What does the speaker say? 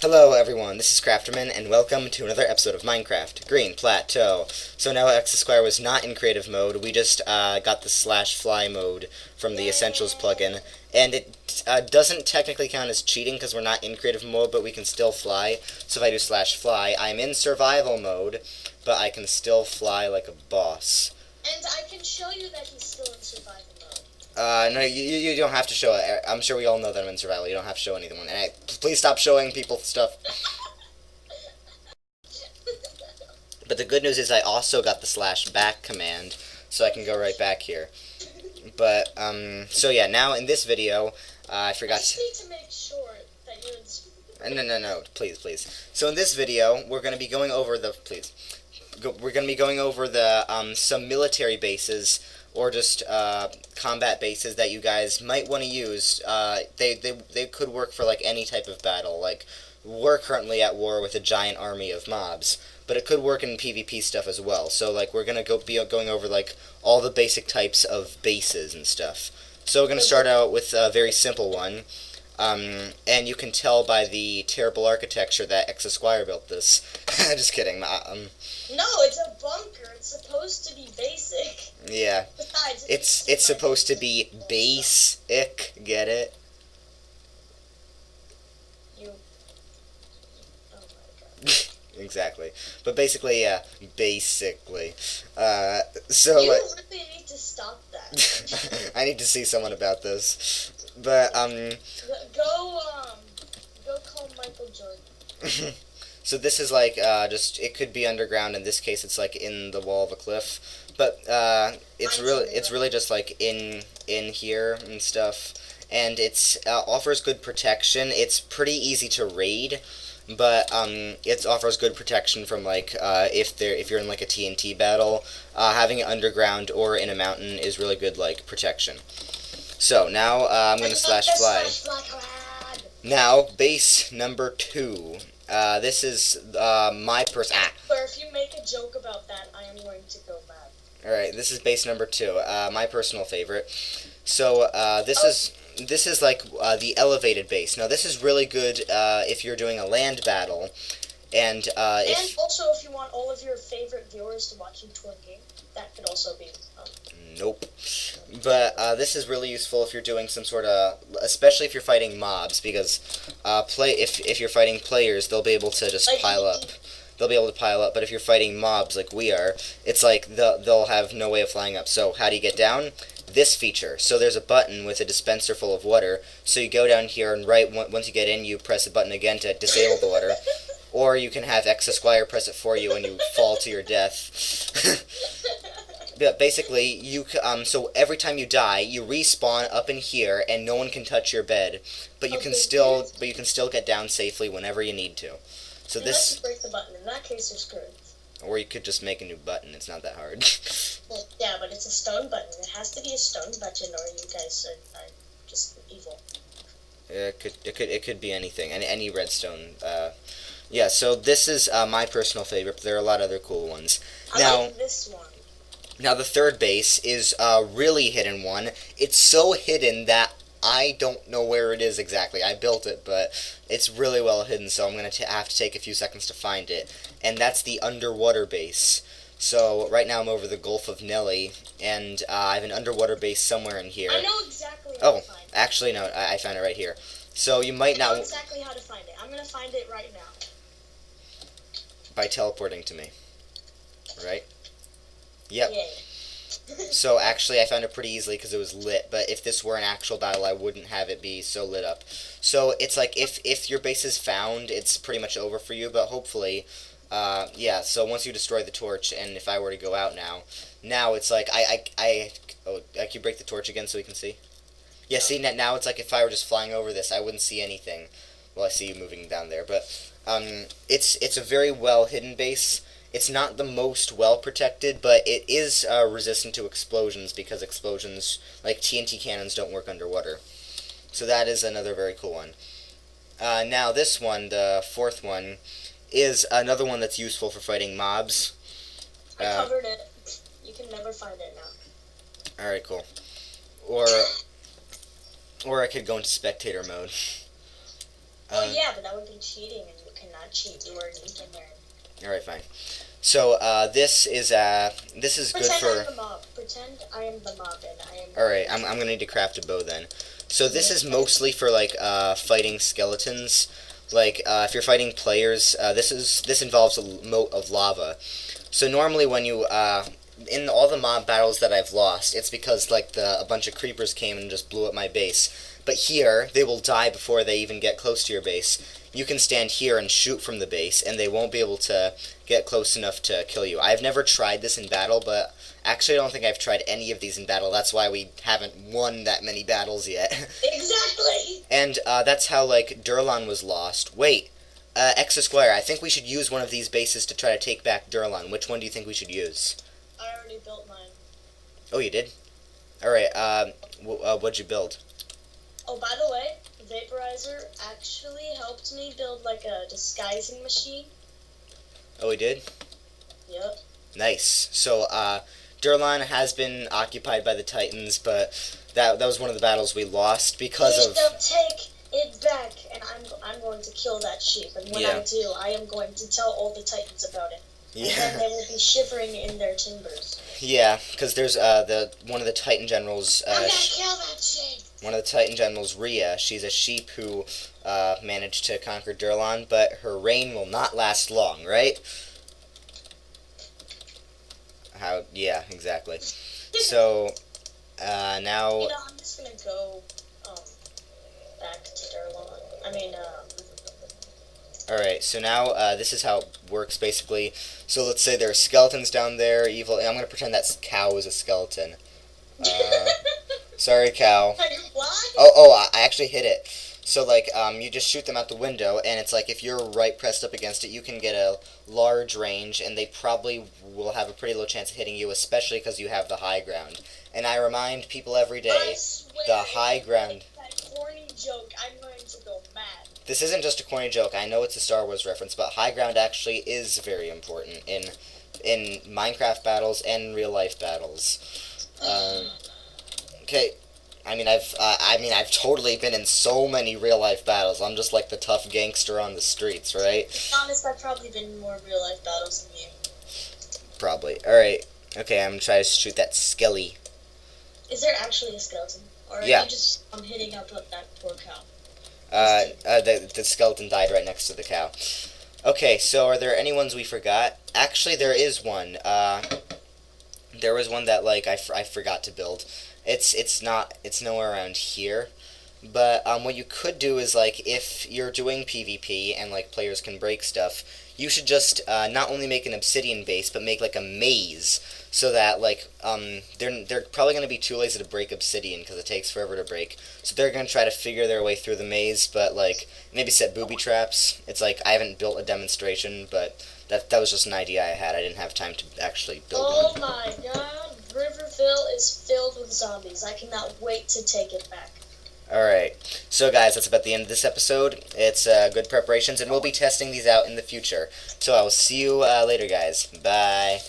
Hello everyone, this is Crafterman, and welcome to another episode of Minecraft, Green Plateau. So now Esquire was not in creative mode, we just got the /fly mode from the Essentials plugin, and it doesn't technically count as cheating because we're not in creative mode, but we can still fly. So if I do /fly, I'm in survival mode, but I can still fly like a boss. And I can show you that he's still in survival mode. No, you don't have to show it. I'm sure we all know that I'm in survival. You don't have to show anyone. And please stop showing people stuff. But the good news is I also got the /back command, so I can go right back here. But, so yeah, now in this video, I forgot I just need to make sure that you're in survival. No, please. So in this video, we're going to be going over the, we're going to be going over the, some military bases, or just combat bases that you guys might want to use. They could work for like any type of battle. Like, we're currently at war with a giant army of mobs, but it could work in PvP stuff as well. So like, we're gonna be going over like all the basic types of bases and stuff. So we're gonna start out with a very simple one. And you can tell by the terrible architecture that Esquire built this. Just kidding. No, it's a bunker. It's supposed to be basic. Yeah. Besides, It's supposed to be basic. Get it? You. Oh my god. Exactly. But basically, yeah. Basically. So You like, really need to stop that. I need to see someone about this. But Go call Michael Jordan. So this is like just it could be underground. In this case, it's like in the wall of a cliff. But it's really just like in here and stuff. And it's offers good protection. It's pretty easy to raid, but it offers good protection from like if you're in like a TNT battle, having it underground or in a mountain is really good like protection. So now I'm gonna /fly. Now base number 2. This is my But if you make a joke about that, I am going to go mad. Alright, this is base number 2, my personal favorite. So this is like the elevated base. Now this is really good if you're doing a land battle, and also if you want all of your favorite viewers to watch you twerking, that could also be. Nope. But this is really useful if you're doing some sort of, especially if you're fighting mobs, because if you're fighting players, they'll be able to just pile up. They'll be able to pile up. But if you're fighting mobs like we are, it's like they'll have no way of flying up. So how do you get down? This feature. So there's a button with a dispenser full of water. So you go down here and once you get in, you press the button again to disable the water. Or you can have Esquire press it for you and you fall to your death. But basically, so every time you die, you respawn up in here, and no one can touch your bed. But you can still get down safely whenever you need to. So Unless you break the button. In that case, you're screwed. Or you could just make a new button. It's not that hard. Well, yeah, but it's a stone button. It has to be a stone button, or you guys are just evil. It could be anything. Any redstone. Yeah. So this is my personal favorite. But there are a lot of other cool ones. I like this one. Now the third base is a really hidden one. It's so hidden that I don't know where it is exactly. I built it, but it's really well hidden, so I'm going to have to take a few seconds to find it. And that's the underwater base. So right now I'm over the Gulf of Nelly, and I have an underwater base somewhere in here. I know exactly how to find it. Actually no, I found it right here. So you might not... I know exactly how to find it. I'm going to find it right now. By teleporting to me. Right? Yep. Yay. So actually I found it pretty easily because it was lit, but if this were an actual battle I wouldn't have it be so lit up. So it's like if your base is found, it's pretty much over for you, but hopefully, yeah, so once you destroy the torch, and if I were to go out now it's like, can you break the torch again so we can see? Yeah, see, now it's like if I were just flying over this, I wouldn't see anything. Well, I see you moving down there, but it's a very well hidden base. It's not the most well protected, but it is resistant to explosions because explosions, like TNT cannons, don't work underwater. So that is another very cool one. Now this one, the fourth one, is another one that's useful for fighting mobs. I covered it. You can never find it now. Alright, cool. Or I could go into spectator mode. Oh yeah, but that would be cheating, and you cannot cheat. You are an ignorant. All right, fine. So this is good Pretend I for. am the mob. Pretend I am the mob, and I am. All right, I'm gonna need to craft a bow then. So this is mostly for like fighting skeletons. Like if you're fighting players, this involves a moat of lava. So normally when you in all the mob battles that I've lost, it's because like a bunch of creepers came and just blew up my base. But here, they will die before they even get close to your base. You can stand here and shoot from the base, and they won't be able to get close enough to kill you. I've never tried this in battle, but actually I don't think I've tried any of these in battle. That's why we haven't won that many battles yet. Exactly. And that's how, like, Durlan was lost. Wait, X Esquire, I think we should use one of these bases to try to take back Durlan. Which one do you think we should use? I already built mine. Oh, you did? Alright, what'd you build? Oh, by the way, Vaporizer actually helped me build like a disguising machine. Oh, he did? Yep. Nice. So, Durlan has been occupied by the Titans, but that was one of the battles we lost because Please of... don't take it back, and I'm going to kill that sheep. And when Yeah. I do, I am going to tell all the Titans about it. And then Yeah, they will be shivering in their timbers. yeah, because there's one of the Titan generals. I'm gonna kill that sheep. One of the Titan generals, Rhea. She's a sheep who managed to conquer Durlan, but her reign will not last long, right? How? Yeah, exactly. So now. You know, I'm just gonna go back to Durlan. I mean, Alright, so now this is how it works basically. So let's say there are skeletons down there, evil. I'm gonna pretend that cow is a skeleton. Sorry, cow. Are you blind? Oh, I actually hit it. So, like, you just shoot them out the window, and it's like if you're right pressed up against it, you can get a large range, and they probably will have a pretty low chance of hitting you, especially because you have the high ground. And I remind people every I day, swear, the high ground... that corny joke, I'm going to go mad. This isn't just a corny joke. I know it's a Star Wars reference, but high ground actually is very important in Minecraft battles and real life battles. Okay, I've totally been in so many real life battles. I'm just like the tough gangster on the streets, right? To be honest, I've probably been in more real life battles than you. Probably. All right. Okay, I'm gonna try to shoot that skelly. Is there actually a skeleton, or Yeah. are you just hitting up that poor cow? The skeleton died right next to the cow. Okay, so are there any ones we forgot? Actually, there is one. There was one that like I forgot to build. It's nowhere around here. But what you could do is like if you're doing PvP and like players can break stuff, you should just not only make an obsidian base but make like a maze so that like they're probably going to be too lazy to break obsidian because it takes forever to break. So they're going to try to figure their way through the maze, but like maybe set booby traps. It's like I haven't built a demonstration, but that was just an idea I had. I didn't have time to actually build Oh one. my god, Riverville is filled with zombies. I cannot wait to take it back. Alright, so guys, that's about the end of this episode. It's good preparations, and we'll be testing these out in the future. So I will see you later, guys. Bye.